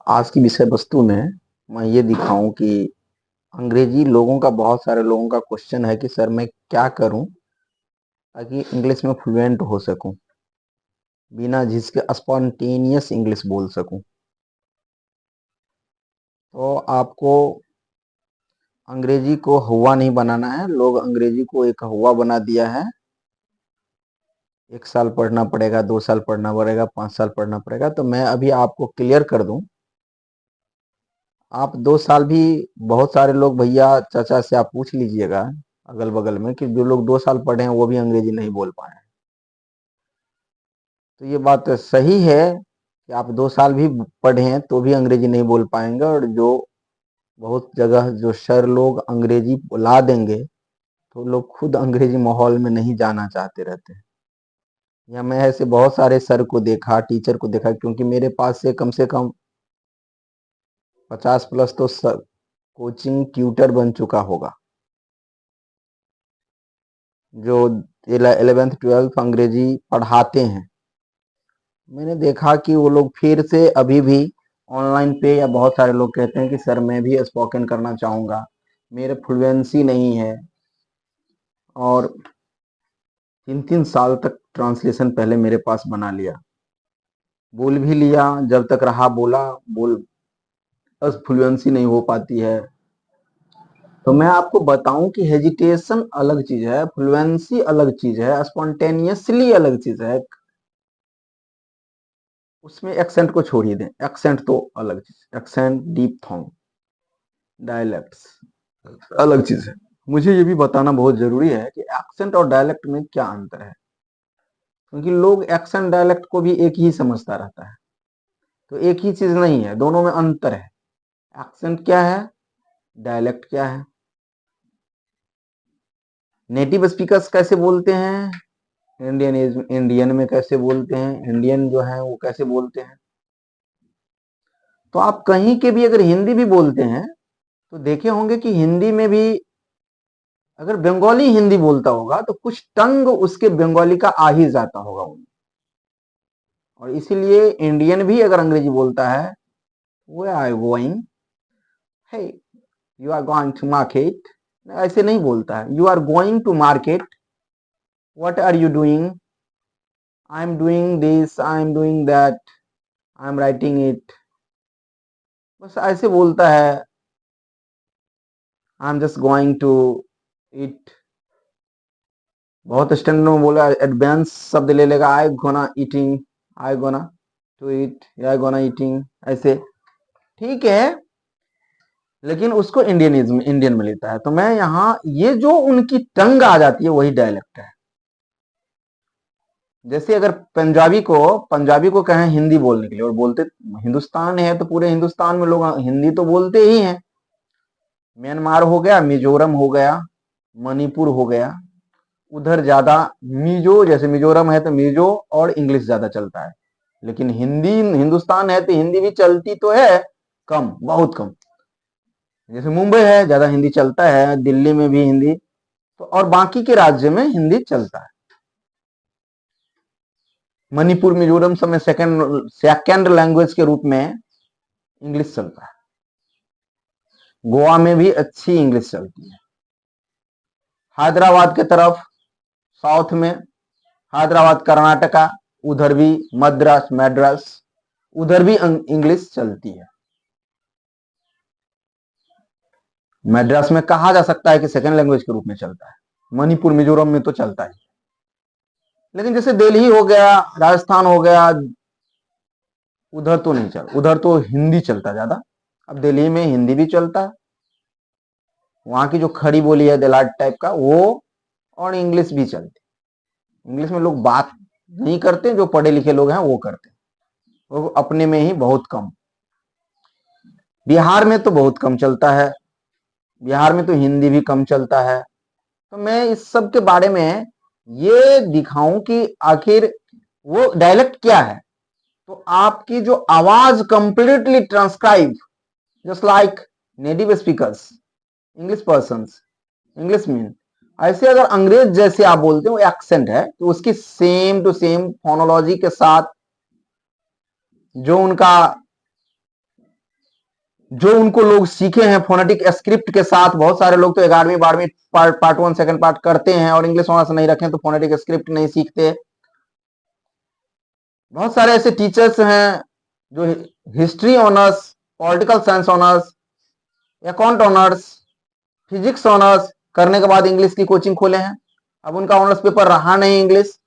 आज की विषय वस्तु में मैं ये दिखाऊं कि अंग्रेजी लोगों का बहुत सारे लोगों का क्वेश्चन है कि सर मैं क्या करूं ताकि इंग्लिश में फ्लुएंट हो सकूं, बिना झिझके स्पॉन्टेनियस इंग्लिश बोल सकूं। तो आपको अंग्रेजी को हुआ नहीं बनाना है। लोग अंग्रेजी को एक हुआ बना दिया है। 1 साल पढ़ना पड़ेगा, 2 साल पढ़ना पड़ेगा, 5 साल पढ़ना पड़ेगा। तो मैं अभी आपको क्लियर कर दूं, आप 2 साल भी, बहुत सारे लोग भैया चाचा से आप पूछ लीजिएगा अगल बगल में कि जो लोग 2 साल पढ़े हैं वो भी अंग्रेजी नहीं बोल पाए हैं। तो ये बात सही है कि आप 2 साल भी पढ़े हैं तो भी अंग्रेजी नहीं बोल पाएंगे, और जो बहुत जगह जो सर लोग अंग्रेजी ला देंगे तो लोग खुद अंग्रेजी माहौल में नहीं जाना चाहते रहते हैं। या मैं ऐसे बहुत सारे सर को देखा, टीचर को देखा, क्योंकि मेरे पास से कम 50+ तो कोचिंग ट्यूटर बन चुका होगा, जो 11th 12th अंग्रेजी पढ़ाते हैं। मैंने देखा कि वो लोग फिर से अभी भी ऑनलाइन पे, या बहुत सारे लोग कहते हैं कि सर मैं भी स्पोकन करना चाहूँगा, मेरे फ्लुएंसी नहीं है। और 3-3 साल तक ट्रांसलेशन पहले मेरे पास बना लिया, बोल भी लिया, जब तक रहा बोला, बोल बस फ्लुएंसी नहीं हो पाती है। तो मैं आपको बताऊं कि हेजिटेशन अलग चीज है, फ्लुएंसी अलग चीज है, स्पॉन्टेनियसली अलग चीज है। उसमें एक्सेंट को छोड़िए दें, एक्सेंट तो अलग चीज, एक्सेंट, डीप थॉन्ग, डायलेक्ट्स अलग चीज है। मुझे ये भी बताना बहुत जरूरी है कि एक्सेंट और डायलेक्ट में क्या अंतर है, क्योंकि लोग एक्सेंट डायलेक्ट को भी एक ही समझता रहता है। तो एक ही चीज नहीं है, दोनों में अंतर है। एक्सेंट क्या है, डायलेक्ट क्या है। नेटिव स्पीकर्स कैसे बोलते हैं, इंडियन में कैसे बोलते हैं, इंडियन जो है वो कैसे बोलते हैं। तो आप कहीं के भी अगर हिंदी भी बोलते हैं तो देखे होंगे कि हिंदी में भी अगर बंगाली हिंदी बोलता होगा तो कुछ टंग उसके बंगाली का आ ही जाता होगा उन्हें। और इसीलिए इंडियन भी अगर अंग्रेजी बोलता है, we are going, hey you are going to market, ऐसे नहीं बोलता है। You are going to market, what are you doing, I am doing this, I am doing that, I am writing it, बस ऐसे बोलता है। I am just going to it, बहुत standard में बोला, एडवांस शब्द ले लेगा, I gonna eating, I gonna to it, I gonna eating, ऐसे। ठीक है, लेकिन उसको इंडियनिज्म, इंडियन में लेता है। तो मैं यहाँ ये जो उनकी टंग आ जाती है वही डायलेक्ट है। जैसे अगर पंजाबी को कहें हिंदी बोलने के लिए, और बोलते, हिंदुस्तान है तो पूरे हिंदुस्तान में लोग हिंदी तो बोलते ही हैं। म्यांमार हो गया, मिजोरम हो गया, मणिपुर हो गया, उधर ज्यादा मिजो, जैसे मिजोरम है तो मिजो और इंग्लिश ज्यादा चलता है। लेकिन हिंदी, हिंदुस्तान है तो हिंदी भी चलती तो है, कम, बहुत कम। जैसे मुंबई है, ज्यादा हिंदी चलता है, दिल्ली में भी हिंदी, तो और बाकी के राज्य में हिंदी चलता है। मणिपुर, मिजोरम सब में सेकंड लैंग्वेज के रूप में इंग्लिश चलता है। गोवा में भी अच्छी इंग्लिश चलती है। हैदराबाद के तरफ, साउथ में, हैदराबाद कर्नाटका, उधर भी मद्रास, मैड्रास, उधर भी इंग्लिश चलती है। मैड्रास में कहा जा सकता है कि सेकंड लैंग्वेज के रूप में चलता है। मणिपुर, मिजोरम में तो चलता ही। लेकिन जैसे दिल्ली हो गया, राजस्थान हो गया, उधर तो नहीं चल, उधर तो हिंदी चलता ज्यादा। अब दिल्ली में हिंदी भी चलता है, वहां की जो खड़ी बोली है दिलाट टाइप का वो, और इंग्लिश भी चलती। इंग्लिश में लोग बात नहीं करते, जो पढ़े लिखे लोग हैं वो करते, वो अपने में ही बहुत कम। बिहार में तो बहुत कम चलता है, बिहार में तो हिंदी भी कम चलता है। तो मैं इस सब के बारे में ये दिखाऊं कि आखिर वो डायलेक्ट क्या है। तो आपकी जो आवाज completely transcribe, just like native speakers, English person, English mean, ऐसे अगर अंग्रेज जैसे आप बोलते हो एक्सेंट है, तो उसकी सेम टू सेम फोनोलॉजी के साथ जो उनका जो उनको लोग सीखे हैं फोनेटिक स्क्रिप्ट के साथ, बहुत सारे लोग तो 11वीं 12वीं पार्ट 1 सेकंड पार्ट करते हैं और इंग्लिश ऑनर्स नहीं रखें तो फोनेटिक स्क्रिप्ट नहीं सीखते। बहुत सारे ऐसे टीचर्स हैं जो history honours, political science honours, account honours, physics honours करने के बाद इंग्लिश की कोचिंग खोले हैं। अब उनका ऑनर्स पेपर रहा नहीं इंग्लिश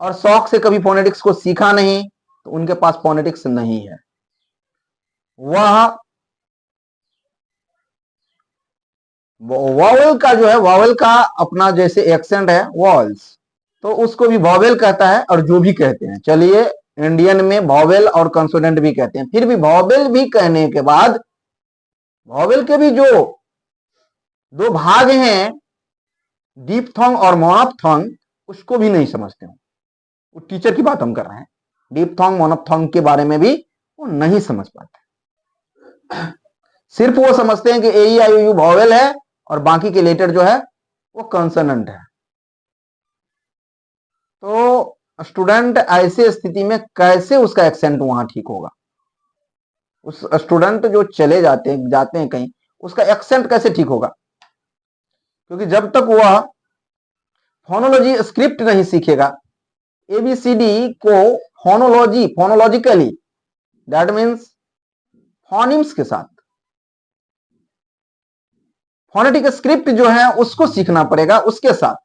और शौक से कभी फोनेटिक्स को सीखा नहीं, तो उनके पास फोनेटिक्स नहीं है। वह वॉवेल का जो है, वॉवेल का अपना जैसे एक्सेंट है वॉल्स, तो उसको भी वॉवेल कहता है और जो भी कहते हैं। चलिए, इंडियन में वॉवेल और कंसोनेंट भी कहते हैं, फिर भी वॉवेल भी कहने के बाद वॉवेल के भी जो दो भाग हैं, डिप्थोंग और मोनोप्थोंग, उसको भी नहीं समझते हो। वो टीचर की बात हम कर रहे हैं, डिप्थोंग मोनोप्थोंग के बारे में भी वो नहीं समझ पाते। सिर्फ वो समझते हैं कि ए ई आई ओ यू वॉवेल है और बाकी के लेटर जो है वो कंसोनेंट है। तो स्टूडेंट ऐसे स्थिति में कैसे उसका एक्सेंट वहां ठीक होगा? उस स्टूडेंट जो चले जाते हैं कहीं, उसका एक्सेंट कैसे ठीक होगा? क्योंकि जब तक वह फोनोलॉजी स्क्रिप्ट नहीं सीखेगा, एबीसीडी को फोनोलॉजिकली, दैट मीन्स फोनिम्स के साथ, फोनेटिक स्क्रिप्ट जो है उसको सीखना पड़ेगा उसके साथ।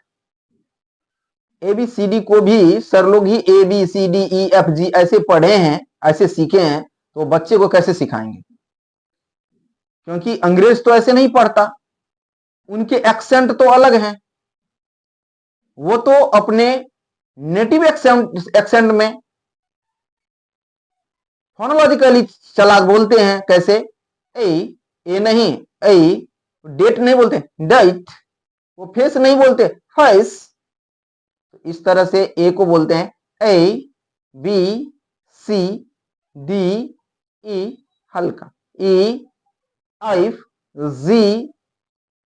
एबीसीडी को भी सर लोग ही A B C D E F G ऐसे पढ़े हैं, ऐसे सीखे हैं, तो बच्चे को कैसे सिखाएंगे? क्योंकि अंग्रेज तो ऐसे नहीं पढ़ता, उनके एक्सेंट तो अलग हैं, वो तो अपने नेटिव एक्सेंट में फोनोलॉजिकली चलाक बोलते हैं। कैसे? ए नहीं, डेट नहीं बोलते डेट, वो फेस नहीं बोलते फेस। इस तरह से ए को बोलते हैं ए बी सी डी ई हल्का, ई एफ जी,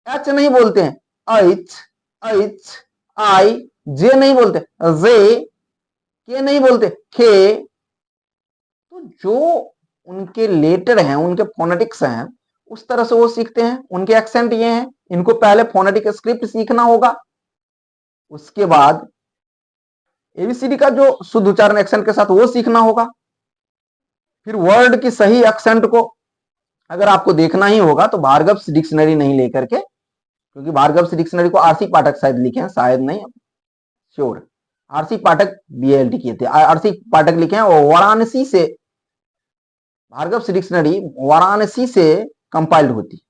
एच नहीं बोलते हैं एच एच आई, जे नहीं बोलते जे, के नहीं बोलते के। तो जो उनके लेटर हैं, उनके फोनेटिक्स हैं, उस तरह से वो सीखते हैं। उनके एक्सेंट ये हैं, इनको पहले फोनेटिक स्क्रिप्ट सीखना होगा, उसके बाद एबीसीडी का जो शुद्ध उच्चारण एक्सेंट के साथ वो सीखना होगा। फिर वर्ड की सही एक्सेंट को अगर आपको देखना ही होगा तो भार्गव्स डिक्शनरी नहीं लेकर के, क्योंकि भार्गव्स डिक्शनरी को आरसी पाठक शायद लिखे हैं, शायद नहीं श्योर, आरसी पाठक बीएलटी किए थे, आरसी पाठक लिखे हैं। और वाराणसी से भार्गव्स डिक्शनरी वाराणसी से कंपाइल्ड होती,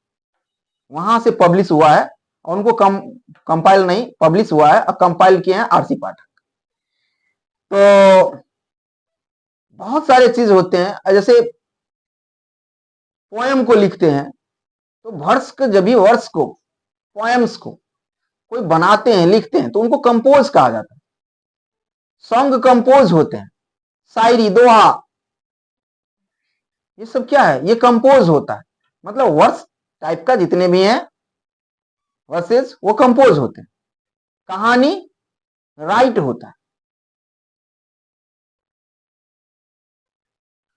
वहां से पब्लिश हुआ है, और उनको कंपाइल नहीं पब्लिश हुआ है, और कंपाइल किए हैं आरसी पाठक। तो बहुत सारे चीज होते हैं, जैसे पोएम को लिखते हैं तो वर्स के, जब भी वर्स को, पोएम्स को कोई बनाते हैं, लिखते हैं, तो उनको कंपोज कहा जाता है। सॉन्ग कंपोज होते हैं, शायरी, दोहा, ये सब क्या है? ये कंपोज होता है। मतलब वर्स टाइप का जितने भी हैं वर्सेस, वो कंपोज होते हैं। कहानी राइट होता है,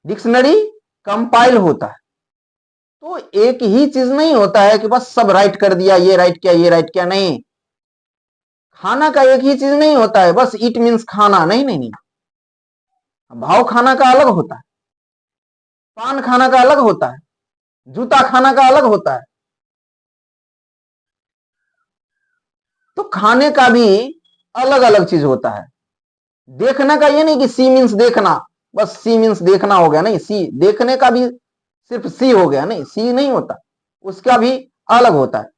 डिक्शनरी कंपाइल होता है। तो एक ही चीज नहीं होता है कि बस सब राइट कर दिया, ये राइट किया, ये राइट किया, नहीं। खाना का एक ही चीज नहीं होता है, बस इट मीन्स खाना, नहीं नहीं नहीं। भाव खाना का अलग होता है, पान खाना का अलग होता है, जूता खाना का अलग होता है। तो खाने का भी अलग अलग चीज होता है। देखने का ये नहीं कि सी मीन्स देखना, बस सी मीन्स देखना हो गया, नहीं। सी देखने का भी सिर्फ सी हो गया, नहीं, सी नहीं होता, उसका भी अलग होता है।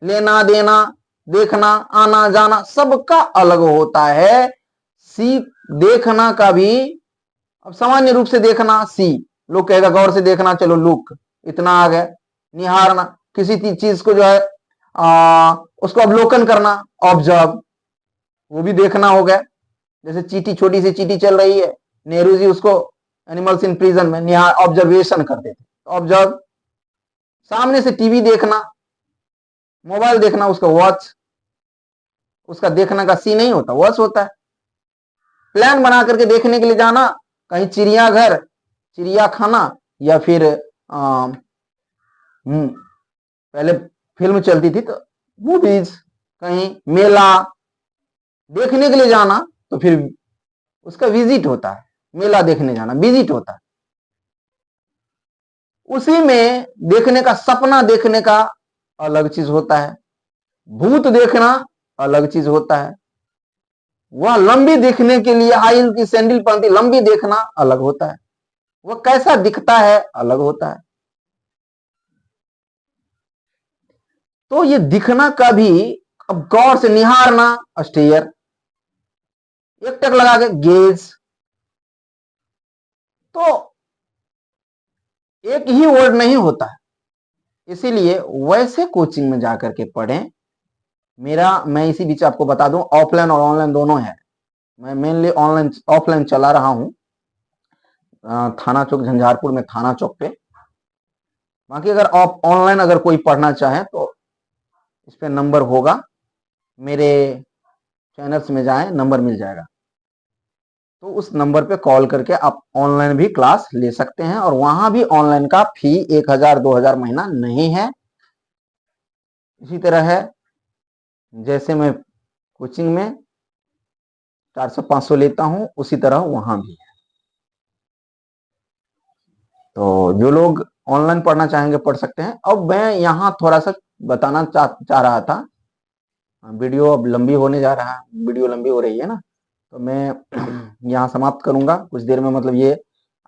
लेना देना, देखना, आना जाना, सबका अलग होता है। सी देखना का भी, अब सामान्य रूप से देखना सी, लोग कहेगा गौर से देखना, चलो लुक, इतना आ गया। निहारना, किसी चीज को जो है उसको अवलोकन करना, ऑब्जर्व, वो भी देखना हो गया। जैसे चींटी, छोटी सी चींटी चल रही है, नेहरू जी उसको एनिमल्स इन प्रिजन में निहार ऑब्जर्वेशन करते थे, ऑब्जर्व। सामने से टीवी देखना, मोबाइल देखना, उसका वॉच, उसका देखने का सी नहीं होता, वॉच होता है। प्लान बना करके देखने के लिए जाना, कहीं चिड़ियाघर, चिड़िया खाना, या फिर पहले फिल्म चलती थी तो मूवीज, कहीं मेला देखने के लिए जाना, तो फिर उसका विजिट होता है, मेला देखने जाना विजिट होता है। उसी में देखने का, सपना देखने का अलग चीज होता है, भूत देखना अलग चीज होता है, वह लंबी दिखने के लिए हाई हील की सैंडल पहनती, लंबी देखना अलग होता है, वह कैसा दिखता है अलग होता है। तो ये दिखना का भी अब गौर से निहारना, स्टेयर, एक टक लगा के गेज, तो एक ही वर्ड नहीं होता है। इसीलिए वैसे कोचिंग में जाकर के पढ़ें। मैं इसी बीच आपको बता दूं, ऑफलाइन और ऑनलाइन दोनों है। मैं मेनली ऑनलाइन ऑफलाइन चला रहा हूं, थाना चौक, झंझारपुर में थाना चौक पे। बाकी अगर आप ऑनलाइन अगर कोई पढ़ना चाहे तो इस पे नंबर होगा, मेरे चैनल्स में जाएं, नंबर मिल जाएगा, तो उस नंबर पे कॉल करके आप ऑनलाइन भी क्लास ले सकते हैं। और वहां भी ऑनलाइन का फी 1000-2000 महीना नहीं है। इसी तरह है, जैसे मैं कोचिंग में 400-500 लेता हूं, उसी तरह वहां भी है। तो जो लोग ऑनलाइन पढ़ना चाहेंगे पढ़ सकते हैं। अब मैं यहाँ थोड़ा सा बताना चाह रहा था, वीडियो अब लंबी होने जा रहा है, वीडियो लंबी हो रही है ना, तो मैं यहाँ समाप्त करूंगा कुछ देर में। मतलब ये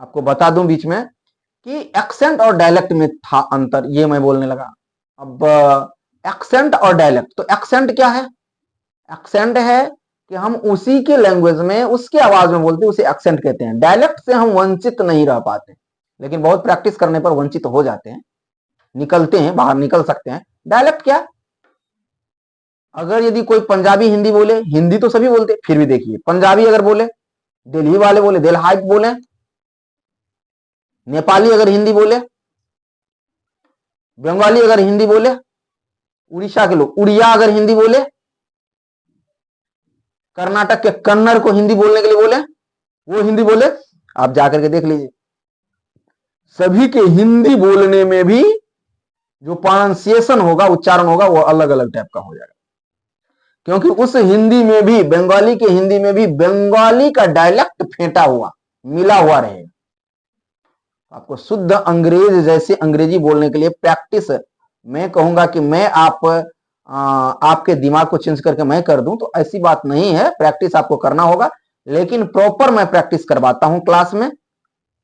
आपको बता दूं बीच में कि एक्सेंट और डायलेक्ट में था अंतर, ये मैं बोलने लगा। अब एक्सेंट और डायलेक्ट, तो एक्सेंट क्या है? एक्सेंट है कि हम उसी के लैंग्वेज में, उसके आवाज में बोलते हैं, उसे एक्सेंट कहते हैं। डायलेक्ट से हम वंचित नहीं रह पाते, लेकिन बहुत प्रैक्टिस करने पर वंचित हो जाते हैं, निकलते हैं, बाहर निकल सकते हैं। डायलेक्ट क्या? अगर यदि कोई पंजाबी हिंदी बोले, हिंदी तो सभी बोलते, फिर भी देखिए पंजाबी अगर बोले, दिल्ली वाले बोले, दिल्हाइट बोले, नेपाली अगर हिंदी बोले, बंगाली अगर हिंदी बोले, उड़ीसा के लोग उड़िया अगर हिंदी बोले, कर्नाटक के कन्नड़ को हिंदी बोलने के लिए बोले, वो हिंदी बोले, आप जाकर के देख लीजिए, सभी के हिंदी बोलने में भी जो प्रोनाउंसिएशन होगा, उच्चारण होगा, वो अलग अलग टाइप का हो जाएगा। क्योंकि उस हिंदी में भी, बंगाली के हिंदी में भी बंगाली का डायलेक्ट फेंटा हुआ, मिला हुआ रहेगा। आपको शुद्ध अंग्रेज जैसे अंग्रेजी बोलने के लिए प्रैक्टिस, मैं कहूंगा कि मैं आपके दिमाग को चेंज करके मैं कर दूं, तो ऐसी बात नहीं है, प्रैक्टिस आपको करना होगा। लेकिन प्रॉपर मैं प्रैक्टिस करवाता हूं क्लास में,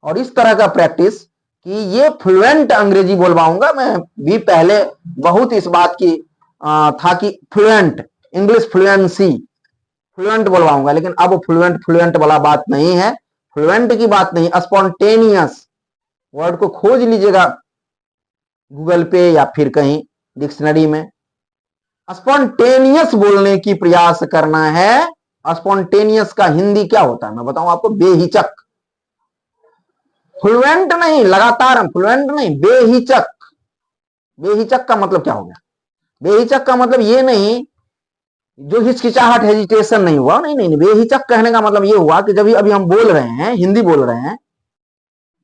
और इस तरह का प्रैक्टिस कि ये फ्लुएंट अंग्रेजी बोल पाऊंगा। मैं भी पहले बहुत इस बात की था कि फ्लुएंट इंग्लिश, फ्लुएंसी, फ्लुएंट बोलवाऊंगा, लेकिन अब फ्लुएंट वाला बात नहीं है, फ्लुएंट की बात नहीं, स्पॉन्टेनियस वर्ड को खोज लीजिएगा गूगल पे या फिर कहीं डिक्शनरी में। स्पॉन्टेनियस बोलने की प्रयास करना है। स्पॉन्टेनियस का हिंदी क्या होता है मैं बताऊं आपको, बेहिचक। फ्लुएंट नहीं, लगातार, फ्लुएंट नहीं, बेहिचक। बेहिचक का मतलब क्या हो गया? बेहिचक का मतलब ये नहीं जो हिचकिचाहट, हेजिटेशन नहीं हुआ, नहीं नहीं, बेहिचक कहने का मतलब ये हुआ कि जब अभी हम बोल रहे हैं, हिंदी बोल रहे हैं,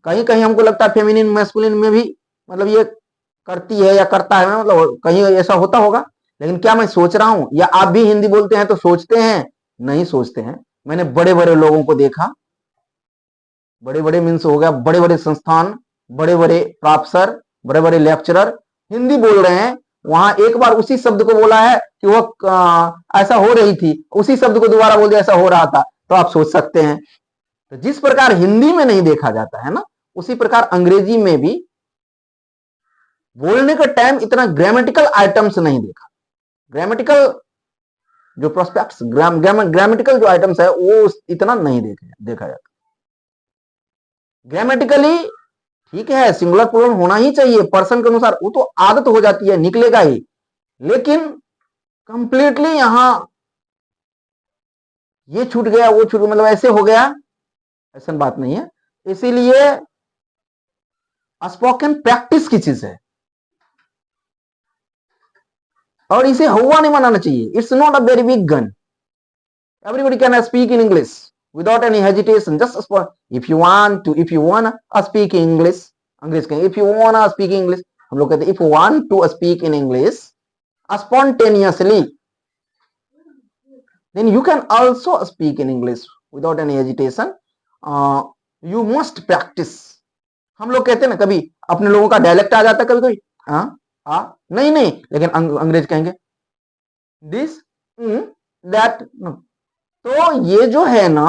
कहीं कहीं हमको लगता है फेमिनिन मैस्कुलिन में भी मतलब ये करती है या करता है, मतलब कहीं ऐसा होता होगा, लेकिन क्या मैं सोच रहा हूं, या आप भी हिंदी बोलते हैं तो सोचते हैं? नहीं सोचते हैं। मैंने बड़े बड़े लोगों को देखा, बड़े बड़े मीन्स हो गया बड़े बड़े संस्थान, बड़े बड़े प्रोफेसर, बड़े बड़े लेक्चरर हिंदी बोल रहे हैं, वहां एक बार उसी शब्द को बोला है कि वो ऐसा हो रही थी, उसी शब्द को दोबारा बोल दिया ऐसा हो रहा था, तो आप सोच सकते हैं। तो जिस प्रकार हिंदी में नहीं देखा जाता है ना, उसी प्रकार अंग्रेजी में भी बोलने का टाइम इतना ग्रामेटिकल आइटम्स नहीं देखा। ग्रामेटिकल जो प्रोस्पेक्ट्स, ग्रामेटिकल जो आइटम्स है वो इतना नहीं देखा जाता। ग्रामेटिकली ठीक है, सिंगुलर प्लूरल होना ही चाहिए पर्सन के अनुसार, वो तो आदत हो जाती है, निकलेगा ही, लेकिन कंप्लीटली यहां ये छूट गया, वो छूट, मतलब ऐसे हो गया, ऐसा बात नहीं है। इसीलिए स्पोकन प्रैक्टिस की चीज है, और इसे हुआ नहीं मनाना चाहिए। It's not a very big gun, everybody can speak in English without any hesitation, just if you want to speak English, अंग्रेज कहेंगे if you want speak English, हम लोग कहते हैं if you want to speak in English spontaneously, then you can also speak in English without any hesitation. You must practice. हम लोग कहते हैं ना, कभी अपने लोगों का डायलेक्ट आ जाता है कभी कोई, नहीं नहीं, लेकिन अंग्रेज कहेंगे दिस दैट। तो ये जो है ना,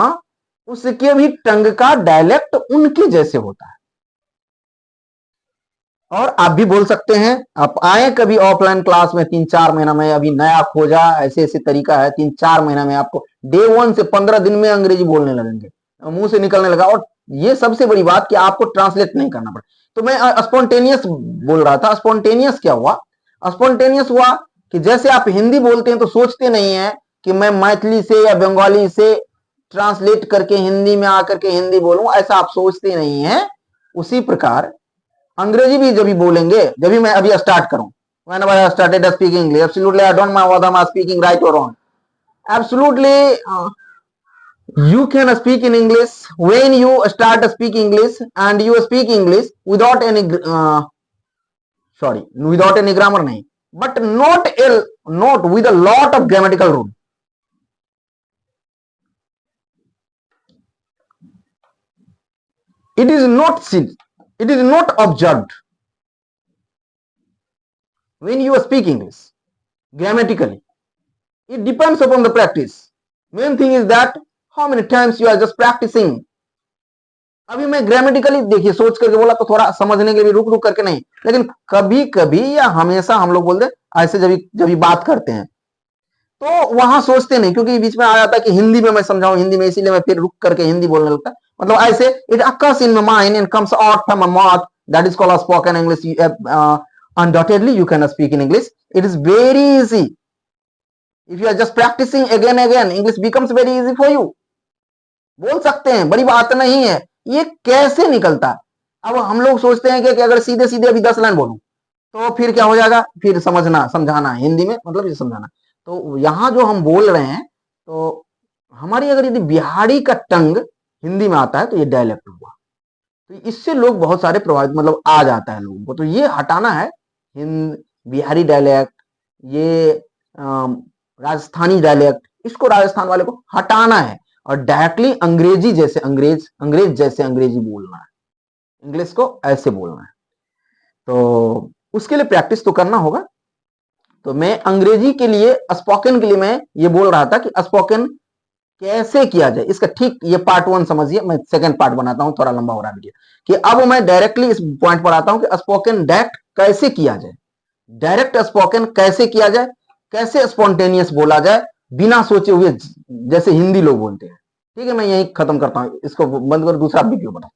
उसके भी टंग का डायलेक्ट उनके जैसे होता है। और आप भी बोल सकते हैं, आप आए कभी ऑफलाइन क्लास में 3-4 महीना में, अभी नया खोजा, ऐसे ऐसे तरीका है, 3-4 महीना में आपको डे 1 से 15 दिन में अंग्रेजी बोलने लगेंगे, मुंह से निकलने लगा। और ये सबसे बड़ी बात कि आपको ट्रांसलेट नहीं करना पड़े। तो मैं स्पॉन्टेनियस बोल रहा था। स्पॉन्टेनियस क्या हुआ? स्पॉन्टेनियस हुआ कि जैसे आप हिंदी बोलते हैं तो सोचते नहीं है कि मैं मैथिली से या बंगाली से ट्रांसलेट करके हिंदी में आकर के हिंदी बोलूं, ऐसा आप सोचते नहीं है। उसी प्रकार अंग्रेजी भी जब भी बोलेंगे, जब भी मैं अभी स्टार्ट करूं, whenever I started speaking English, absolutely I don't know whether I'm speaking right or wrong. Absolutely, you can speak in English when you start speaking English, and you speak English without any without any grammar nahi, but not with a lot of grammatical rule. It is not seen, it is not observed when you speak English grammatically. It depends upon the practice. Main thing is that how many times you are just practicing. अभी मैं grammatically देखिए सोच करके बोला तो थोड़ा समझने के लिए रुक रुक करके नहीं, लेकिन कभी कभी या हमेशा हम लोग बोलते हैं ऐसे जब बात करते हैं तो वहां सोचते नहीं, क्योंकि बीच में आ जाता है कि हिंदी में मैं समझाऊं हिंदी में, इसीलिए मैं फिर रुक करके हिंदी बोलने लगता है। मतलब ऐसे it occurs in my mind and comes out from my mouth. That is called a spoken English. Undoubtedly you can speak in English. It is very easy. If you are just practicing again English becomes very easy for you. बोल सकते हैं, बड़ी बात नहीं है। ये कैसे निकलता है? अब हम लोग सोचते हैं कि अगर सीधे सीधे अभी 10 लाइन बोलूं तो फिर क्या हो जाएगा, फिर समझाना हिंदी में, मतलब ये समझाना। तो यहाँ जो हम बोल रहे हैं, तो हमारी अगर यदि बिहारी का टंग हिंदी में आता है तो ये डायलेक्ट हुआ, तो इससे लोग बहुत सारे प्रभावित मतलब आ जाता है लोगों को। तो ये हटाना है बिहारी डायलेक्ट, ये राजस्थानी डायलेक्ट, इसको राजस्थान वाले को हटाना है और डायरेक्टली अंग्रेजी जैसे अंग्रेज जैसे अंग्रेजी बोलना है, इंग्लिश को ऐसे बोलना है। तो उसके लिए प्रैक्टिस तो करना होगा। तो मैं अंग्रेजी के लिए, स्पोकन के लिए मैं ये बोल रहा था कि स्पोकन कैसे किया जाए, इसका ठीक ये पार्ट 1 समझिए। मैं सेकंड पार्ट बनाता हूं, थोड़ा लंबा हो रहा है वीडियो, कि अब मैं डायरेक्टली इस पॉइंट पर आता हूं कि स्पोकन डायरेक्ट कैसे किया जाए, डायरेक्ट स्पोकन कैसे किया जाए, कैसे स्पॉन्टेनियस बोला जाए बिना सोचे हुए, जैसे हिंदी लोग बोलते हैं। ठीक है, मैं यही खत्म करता हूं, इसको बंद कर दूसरा वीडियो बना।